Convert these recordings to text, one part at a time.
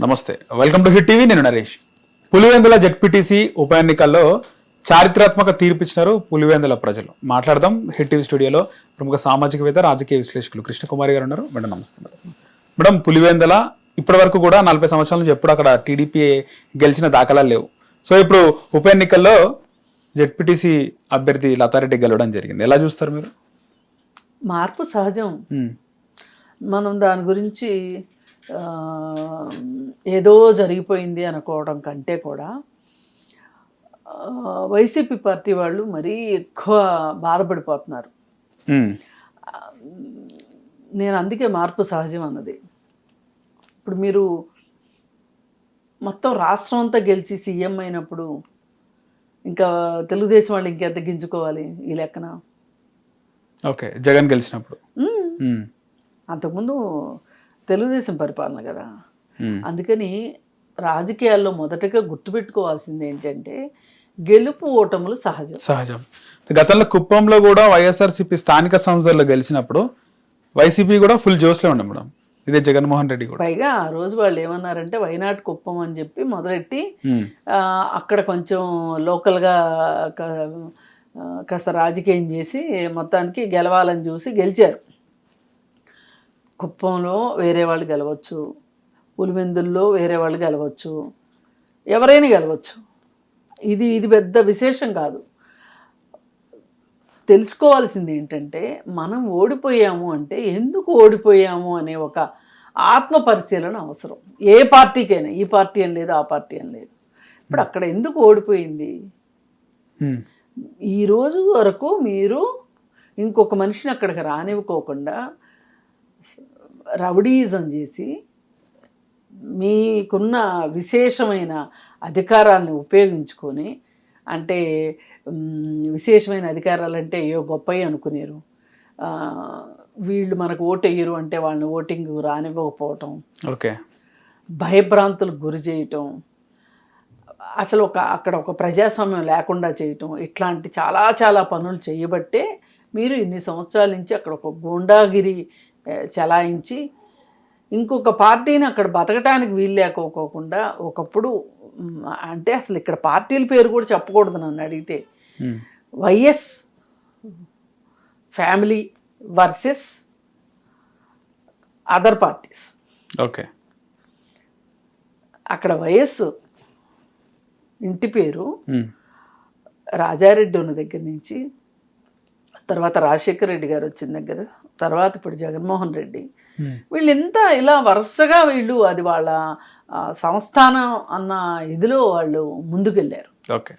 నమస్తే, welcome to hit TV. నేను Naresh. Pulivendula ZPTC ఉప ఎన్నికల్లో చారిత్రాత్మక తీర్పు ఇచ్చినారు పులివెందుల ప్రజలు. మాట్లాడదాం హిట్ టీవీ స్టూడియోలో ప్రముఖ సామాజికవేత్త, రాజకీయ విశ్లేషకులు కృష్ణకుమారి గారు ఉన్నారు. మేడం నమస్తే. మేడం, పులివెందుల ఇప్పటి వరకు కూడా 40 సంవత్సరాల నుంచి ఎప్పుడు అక్కడ టీడీపీ గెలిచిన దాఖలాలు లేవు. సో ఇప్పుడు ఉప ఎన్నికల్లో జెడ్పీటీసీ అభ్యర్థి లతారెడ్డి గెలవడం జరిగింది. ఎలా చూస్తారు మీరు? మార్పు సహజం. మనం దాని గురించి ఏదో జరిగిపోయింది అనుకోవడం కంటే కూడా వైసీపీ పార్టీ వాళ్ళు మరీ ఎక్కువ బాధపడిపోతున్నారు. నేను అందుకే మార్పు సహజం అన్నది. ఇప్పుడు మీరు మొత్తం రాష్ట్రం అంతా గెలిచి సీఎం అయినప్పుడు ఇంకా తెలుగుదేశం వాళ్ళు ఇంకెంత గింజుకోవాలి ఈ లెక్కన? ఓకే, జగన్ గెలిచినప్పుడు అంతకుముందు తెలుగుదేశం పరిపాలన కదా. అందుకని రాజకీయాల్లో మొదటగా గుర్తుపెట్టుకోవాల్సింది ఏంటంటే గెలుపు ఓటములు సహజం. గతంలో కుప్పంలో కూడా వైఎస్ఆర్సీపీ స్థానిక సంస్థల్లో గెలిచినప్పుడు వైసీపీ కూడా ఫుల్ జోస్లో ఉండే మేడం. ఇదే జగన్మోహన్ రెడ్డి కూడా. పైగా ఆ రోజు వాళ్ళు ఏమన్నారంటే వైనాట్ కుప్పం అని చెప్పి మొదలెట్టి అక్కడ కొంచెం లోకల్గా కాస్త రాజకీయం చేసి మొత్తానికి గెలవాలని చూసి గెలిచారు. కుప్పంలో వేరే వాళ్ళు గెలవచ్చు, పులివెందుల్లో వేరే వాళ్ళు గెలవచ్చు, ఎవరైనా గెలవచ్చు. ఇది పెద్ద విశేషం కాదు. తెలుసుకోవాల్సింది ఏంటంటే మనం ఓడిపోయాము అంటే ఎందుకు ఓడిపోయాము అనే ఒక ఆత్మ పరిశీలన అవసరం. ఏ పార్టీకైనా, ఈ పార్టీ అని లేదు, ఆ పార్టీ అని లేదు. ఇప్పుడు అక్కడ ఎందుకు ఓడిపోయింది? ఈ రోజు వరకు మీరు ఇంకొక మనిషిని అక్కడికి రానివ్వకోకుండా రౌడీయిజం చేసి మీకున్న విశేషమైన అధికారాలను ఉపయోగించుకొని, అంటే విశేషమైన అధికారాలు అంటే ఏవో గొప్పవి అనుకునేరు, వీళ్ళు మనకు ఓటు వేయరు అంటే వాళ్ళని ఓటింగ్ రానివ్వకపోవటం, ఓకే, భయభ్రాంతులకు గురి చేయటం, అసలు అక్కడ ఒక ప్రజాస్వామ్యం లేకుండా చేయటం, ఇట్లాంటి చాలా చాలా పనులు చేయబట్టే మీరు ఇన్ని సంవత్సరాల నుంచి అక్కడ ఒక గూండాగిరి చలాయించి ఇంకొక పార్టీని అక్కడ బతకటానికి వీలు లేకపోకుండా ఒకప్పుడు, అంటే అసలు ఇక్కడ పార్టీల పేరు కూడా చెప్పకూడదు నన్ను అడిగితే, YS family versus other parties. Okay, అక్కడ వైఎస్ ఇంటి పేరు రాజారెడ్డి ఉన్న దగ్గర నుంచి, తర్వాత రాజశేఖర రెడ్డి గారు వచ్చిన దగ్గర, తర్వాత ఇప్పుడు జగన్మోహన్ రెడ్డి, వీళ్ళు ఎంత ఇలా వరుసగా వీళ్ళు అది వాళ్ళ సంస్థానం అన్న ఇదిలో వాళ్ళు ముందుకెళ్ళారు. ఓకే,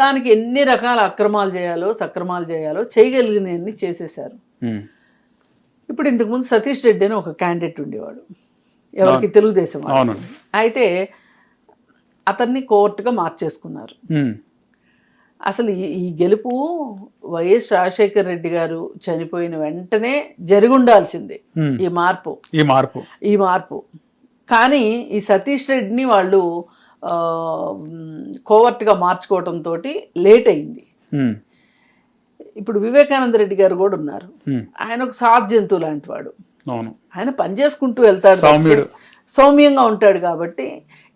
దానికి ఎన్ని రకాల అక్రమాలు చేయాలో సక్రమాలు చేయాలో చేయగలిగినవన్నీ చేసేసారు. ఇప్పుడు ఇంతకుముందు సతీష్ రెడ్డి అని ఒక క్యాండిడేట్ ఉండేవాడు, ఎవరికి తెలుగుదేశం. అయితే అతన్ని కోర్టుగా మార్చేసుకున్నారు. అసలు ఈ గెలుపు వైఎస్ రాజశేఖర రెడ్డి గారు చనిపోయిన వెంటనే జరిగి ఉండాల్సిందే. ఈ మార్పు కానీ ఈ సతీష్ రెడ్డిని వాళ్ళు కోవర్ట్గా మార్చుకోవటంతో లేట్ అయింది. ఇప్పుడు వివేకానంద రెడ్డి గారు కూడా ఉన్నారు. ఆయన ఒక సాధ్యంతు లాంటి వాడు. ఆయన పని చేసుకుంటూ వెళ్తాడు, సౌమ్యంగా ఉంటాడు. కాబట్టి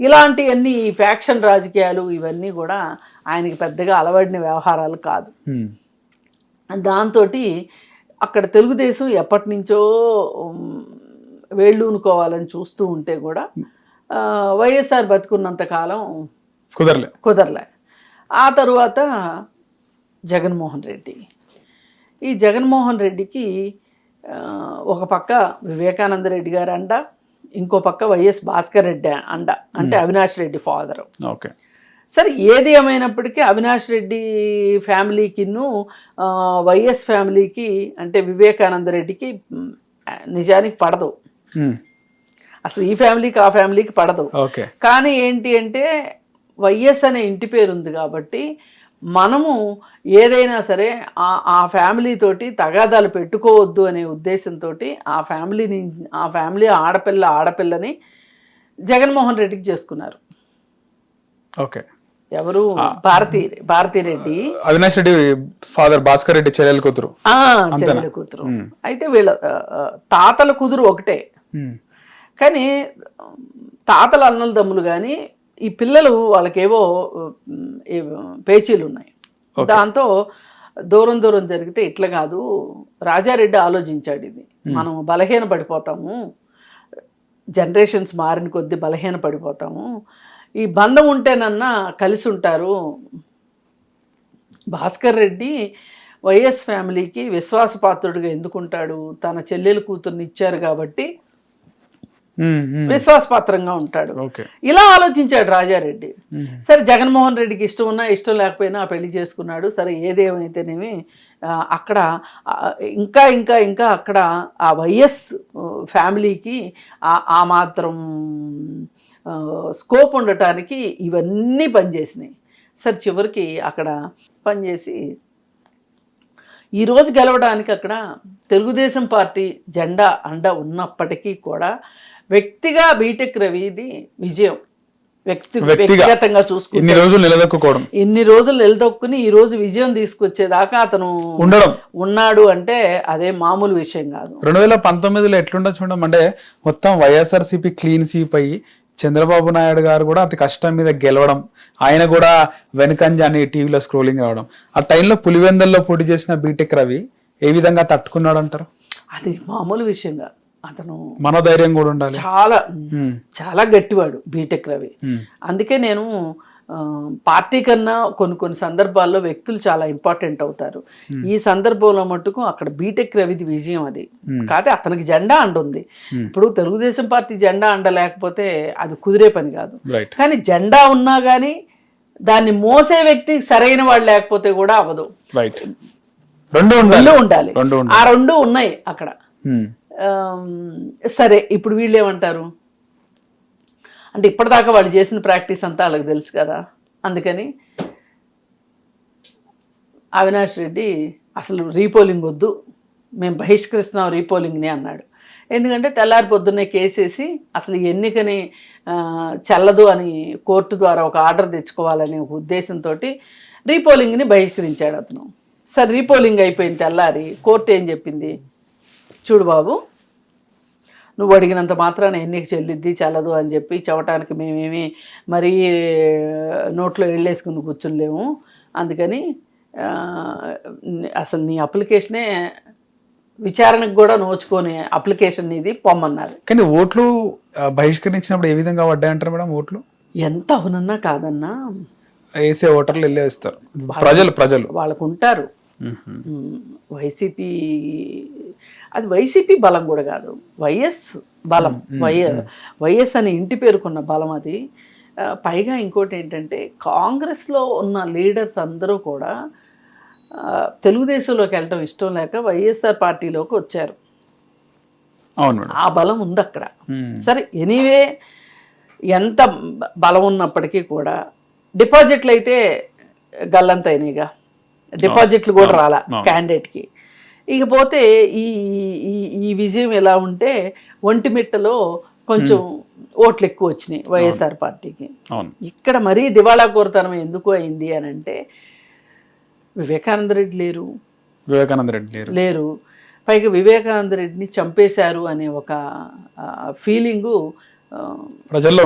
ఇలాంటివన్నీ ఈ ఫ్యాక్షన్ రాజకీయాలు ఇవన్నీ కూడా ఆయనకి పెద్దగా అలవడిన వ్యవహారాలు కాదు. దాంతో అక్కడ తెలుగుదేశం ఎప్పటి నుంచో వేళ్ళూనుకోవాలని చూస్తూ ఉంటే కూడా వైఎస్ఆర్ బతుకున్నంత కాలం కుదరలే. ఆ తరువాత జగన్మోహన్ రెడ్డి, ఈ జగన్మోహన్ రెడ్డికి ఒక పక్క వివేకానంద రెడ్డి గారు అండ, ఇంకో పక్క వైఎస్ భాస్కర్ రెడ్డి అండ, అంటే అవినాష్ రెడ్డి ఫాదరు. ఓకే, సరే ఏది ఏమైనప్పటికీ అవినాష్ రెడ్డి ఫ్యామిలీకిను వైఎస్ ఫ్యామిలీకి, అంటే వివేకానంద రెడ్డికి నిజానికి పడదు. అసలు ఈ ఫ్యామిలీకి ఆ ఫ్యామిలీకి పడదు. కానీ ఏంటి అంటే వైఎస్ అనే ఇంటి పేరు ఉంది కాబట్టి మనము ఏదైనా సరే ఆ ఫ్యామిలీ తోటి తగాదాలు పెట్టుకోవద్దు అనే ఉద్దేశంతో ఆ ఫ్యామిలీ ఆడపిల్లని జగన్మోహన్ రెడ్డికి చేసుకున్నారు. ఓకే, ఎవరు? భారతీరెడ్డి, అవినాష్ రెడ్డి ఫాదర్ భాస్కర్ రెడ్డి చెల్లెల కూతురు. అయితే వీళ్ళ తాతల కుదురు ఒకటే. కానీ తాతల అన్నల దమ్ములు కానీ ఈ పిల్లలు వాళ్ళకేవో పేచీలు ఉన్నాయి. దాంతో దూరం దూరం జరిగితే ఇట్లా కాదు, రాజారెడ్డి ఆలోచించాడు ఇది, మనం బలహీన పడిపోతాము, జనరేషన్స్ మారిన కొద్దీ బలహీన పడిపోతాము, ఈ బంధం ఉంటేనన్నా కలిసి ఉంటారు. భాస్కర్ రెడ్డి వైఎస్ ఫ్యామిలీకి విశ్వాసపాత్రుడిగా ఎందుకుంటాడు, తన చెల్లెలు కూతుర్ని ఇచ్చారు కాబట్టి విశ్వాసపాత్రంగా ఉంటాడు. ఇలా ఆలోచించాడు రాజారెడ్డి. సరే జగన్మోహన్ రెడ్డికి ఇష్టం ఉన్నా ఇష్టం లేకపోయినా ఆ పెళ్లి చేసుకున్నాడు. సరే ఏదేమైతేనేమి అక్కడ ఇంకా ఇంకా ఇంకా అక్కడ ఆ వైఎస్ ఫ్యామిలీకి ఆ మాత్రం స్కోప్ ఉండటానికి ఇవన్నీ పనిచేసినాయి. సరే చివరికి అక్కడ పనిచేసి ఈరోజు గెలవడానికి అక్కడ తెలుగుదేశం పార్టీ జెండా అండ ఉన్నప్పటికీ కూడా వ్యక్తిగా బీటెక్ రవిది విజయం. వ్యక్తిగతంగా చూసుకుని ఇన్ని రోజులు నిలదొక్కుని ఈ రోజు విజయం తీసుకొచ్చేదాకా అతను ఉన్నాడు అంటే అదే మామూలు విషయం కాదు. 2019లో ఎట్లుండొచ్చు చూడడం అంటే మొత్తం వైఎస్ఆర్సీపీ క్లీన్ స్వీప్ అయ్యి చంద్రబాబు నాయుడు గారు కూడా అతి కష్టం మీద గెలవడం, ఆయన కూడా వెనుకంజ అని టీవీలో స్క్రోలింగ్ రావడం, ఆ టైంలో పులివెందుల్లో పోటీ చేసిన బీటెక్ రవి ఏ విధంగా తట్టుకున్నాడు అంటారు? అది మామూలు విషయం కాదు. అతను మనోధైర్యం కూడా ఉండాలి. చాలా చాలా గట్టివాడు బీటెక్ రవి. అందుకే నేను పార్టీ కన్నా కొన్ని సందర్భాల్లో వ్యక్తులు చాలా ఇంపార్టెంట్ అవుతారు. ఈ సందర్భంలో మట్టుకు అక్కడ బీటెక్ రవిది విజయం అది. కాకపోతే అతనికి జెండా అండ ఉంది. ఇప్పుడు తెలుగుదేశం పార్టీ జెండా అండ లేకపోతే అది కుదిరే పని కాదు. కానీ జెండా ఉన్నా కానీ దాన్ని మోసే వ్యక్తి సరైన వాళ్ళు లేకపోతే కూడా అవ్వదు. రెండు ఉండాలి. ఆ రెండు ఉన్నాయి అక్కడ. సరే ఇప్పుడు వీళ్ళు ఏమంటారు అంటే ఇప్పటిదాకా వాళ్ళు చేసిన ప్రాక్టీస్ అంతా వాళ్ళకి తెలుసు కదా. అందుకని అవినాష్ రెడ్డి అసలు రీపోలింగ్ వద్దు, మేము బహిష్కరిస్తున్నాం రీపోలింగ్ని అన్నాడు. ఎందుకంటే తెల్లారి పొద్దున్నే కేసేసి అసలు ఈ ఎన్నికని చెల్లదు అని కోర్టు ద్వారా ఒక ఆర్డర్ తెచ్చుకోవాలనే ఒక ఉద్దేశంతో రీపోలింగ్ని బహిష్కరించాడు అతను. సరే రీపోలింగ్ అయిపోయిన తెల్లారి కోర్టు ఏం చెప్పింది, చూడు బాబు నువ్వు అడిగినంత మాత్రాన ఎన్నిక చెల్లిద్ది చెల్లదు అని చెప్పి చెప్పడానికి మేమేమి మరీ నోట్లో వెళ్ళేసుకుని కూర్చునిలేము. అందుకని అసలు నీ అప్లికేషనే విచారణకు కూడా నోచుకొని అప్లికేషన్ ఇది పొమ్మన్నారు. కానీ ఓట్లు బహిష్కరించినప్పుడు ఏ విధంగా పడ్డాయంటారు మేడం? ఓట్లు ఎంత అవునన్నా కాదన్నా వేసే ఓటర్లు వెళ్ళేస్తారు. ప్రజలు వాళ్ళకు ఉంటారు. వైసీపీ అది వైసీపీ బలం కూడా కాదు, వైఎస్ బలం. వైఎస్ అనే ఇంటి పేరుకున్న బలం అది. పైగా ఇంకోటి ఏంటంటే కాంగ్రెస్లో ఉన్న లీడర్స్ అందరూ కూడా తెలుగుదేశంలోకి వెళ్ళటం ఇష్టం లేక వైఎస్ఆర్ పార్టీలోకి వచ్చారు. ఆ బలం ఉంది అక్కడ. సరే ఎనీవే ఎంత బలం ఉన్నప్పటికీ కూడా డిపాజిట్లు అయితే గల్లంత అయినాయిగా, డిపాజిట్లు కూడా రాలా క్యాండిడేట్కి. ఇకపోతే ఈ విజయం ఎలా ఉంటే ఒంటిమిట్టలో కొంచెం ఓట్లు ఎక్కువ వచ్చినాయి వైఎస్ఆర్ పార్టీకి. ఇక్కడ మరీ దివాళా కోరతనం ఎందుకు అయింది అని అంటే వివేకానంద రెడ్డి లేరు. పైగా వివేకానంద రెడ్డిని చంపేశారు అనే ఒక ఫీలింగు ప్రజల్లో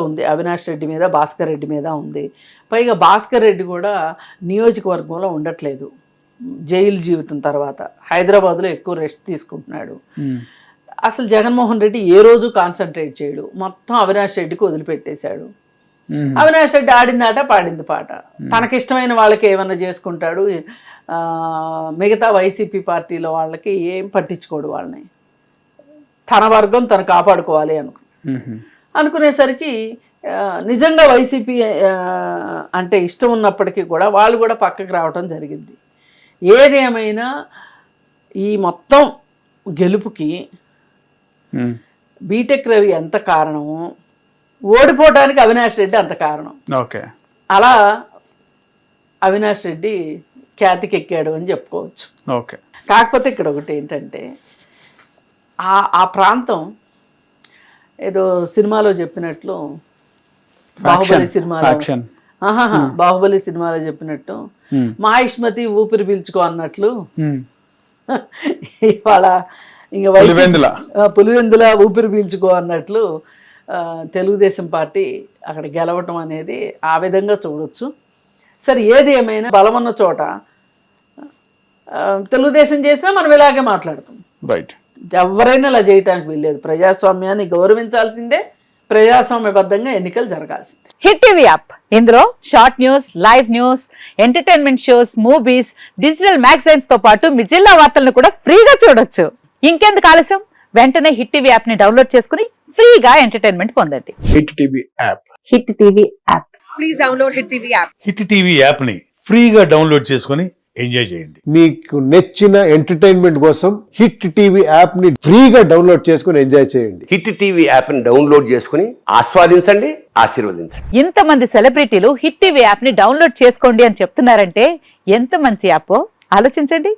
ఉంది. అవినాష్ రెడ్డి మీద, భాస్కర్ రెడ్డి మీద ఉంది. పైగా భాస్కర్ రెడ్డి కూడా నియోజకవర్గంలో ఉండట్లేదు. జైలు జీవితం తర్వాత హైదరాబాద్లో ఎక్కువ రెస్ట్ తీసుకుంటున్నాడు. అసలు జగన్మోహన్ రెడ్డి ఏ రోజు కాన్సన్ట్రేట్ చేయడు, మొత్తం అవినాష్ రెడ్డికి వదిలిపెట్టేశాడు. అవినాష్ రెడ్డి ఆడింది ఆట పాడింది పాట, తనకిష్టమైన వాళ్ళకి ఏమన్నా చేసుకుంటాడు. మిగతా వైసీపీ పార్టీలో వాళ్ళకి ఏం పట్టించుకోడు. వాళ్ళని తన వర్గం తను కాపాడుకోవాలి అనుకునేసరికి నిజంగా వైసీపీ అంటే ఇష్టం ఉన్నప్పటికీ కూడా వాళ్ళు కూడా పక్కకి రావటం జరిగింది. ఏదేమైనా ఈ మొత్తం గెలుపుకి బీటెక్ రవి ఎంత కారణమో ఓడిపోవడానికి అవినాష్ రెడ్డి అంత కారణం. అలా అవినాష్ రెడ్డి ఖ్యాతికి ఎక్కాడు అని చెప్పుకోవచ్చు. కాకపోతే ఇక్కడ ఒకటి ఏంటంటే ఆ ప్రాంతం ఏదో సినిమాలో చెప్పినట్లు బాహుబలి సినిమాలో చెప్పినట్టు మాహిష్మతి ఊపిరి పీల్చుకో అన్నట్లు ఇవాళ ఇంకా పులివెందుల. పులివెందుల ఊపిరి పీల్చుకో అన్నట్లు తెలుగుదేశం పార్టీ అక్కడ గెలవటం అనేది ఆ విధంగా చూడొచ్చు. సరే, ఏది ఏమైనా బలం ఉన్న చోట తెలుగుదేశం చేసినా మనం ఇలాగే మాట్లాడతాం. రైట్. ఎవరైనా ఇలా చేయటానికి వీల్లేదు. ప్రజాస్వామ్యాన్ని గౌరవించాల్సిందే, ప్రజాస్వామ్యబద్ధంగా ఎన్నికలు జరగాల్సిందే. హిట్ టీవీ యాప్, ఇందులో short news, live news, entertainment shows, movies, digital magazines తో పాటు మీ జిల్లా వార్తలను కూడా ఫ్రీగా చూడొచ్చు. ఇంకెందుకు ఆలస్యం, వెంటనే హిట్ టీవీ యాప్ ని డౌన్లోడ్ చేసుకుని ఫ్రీగా ఎంటర్టైన్మెంట్ పొందండి. Hit TV app. Hit TV app. Please download hit TV app. Hit TV యాప్ని ఫ్రీగా డౌన్లోడ్ చేసుకొని ఎంజాయ్ చేయండి. మీకు నచ్చిన ఎంటర్టైన్మెంట్ కోసం హిట్ టీవీ యాప్ ని ఫ్రీగా డౌన్లోడ్ చేసుకుని ఎంజాయ్ చేయండి. హిట్ టీవీ యాప్ని డౌన్లోడ్ చేసుకుని ఆస్వాదించండి, ఆశీర్వదించండి. ఇంతమంది సెలబ్రిటీలు హిట్ టీవీ యాప్ ని డౌన్లోడ్ చేసుకోండి అని చెప్తున్నారంటే ఎంత మంచి యాప్ ఆలోచించండి.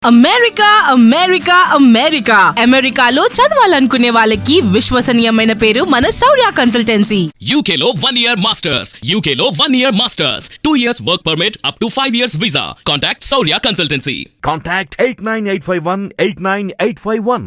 అమెరికా అమెరికా అమెరికా అమెరికాలో చదవాలనుకునే వాళ్ళకి విశ్వసనీయమైన పేరు మన శౌర్య కన్సల్టెన్సీ. UK లో 1 year masters, UK లో 1 year masters, 2 years work permit up to 5 years visa. Contact Saurya Consultancy. Contact 89851 89851.